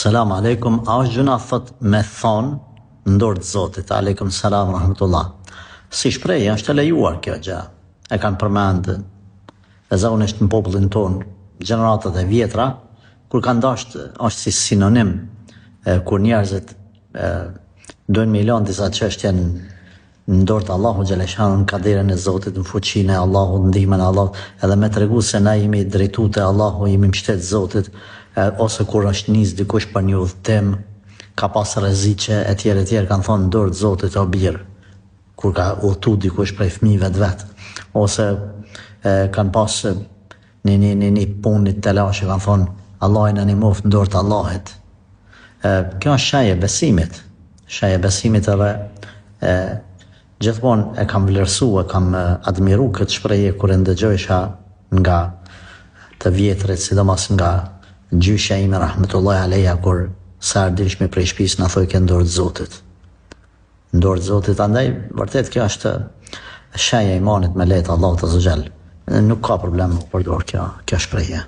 Selam aleikum, a është gjuna thot me thonë në dorë të Zotit, aleikum selam rahmetullah. Si shprehje është e lejuar kjo gjë. E kanë përmend e zakonisht në popullin tonë, gjeneratat e vjetra, kur kanë dashur është si sinonim kur njerëzit dojnë me lënë disa çështje në dorë të Allahu xhaleshanu, në kaderën e Zotit, në fuqinë e Allahut, në ndihmën e Allahut, edhe me tregu se na jemi drejtuar te Allahu, jemi mbështet Zotit, ose kur është nis dikush për një udhëtim, ka pas rreziqe e tjerë kanë thonë në dorë të Zotit o birë, kur ka udhëtu dikush prej fëmijëve të vet, ose kanë pas një punë të telashe, kanë thonë Allahin e nimoft në dorë të Allahit. Kjo është shaje besimit edhe gjithmonë e kam vlerësuar, kam admiru këtë shprehje kur e ndëgjojsha nga të vjetrit, sidomos nga gjyshja ime rahmetullahi aleja, kur sa ardhishme prej shtëpisë na thoi ke në dorë të Zotit. Në dorë të Zotit, andaj vërtet kjo është shaja e imanit me lehtë Allahut azza xal. Nuk ka problem me përdor kjo shprehje.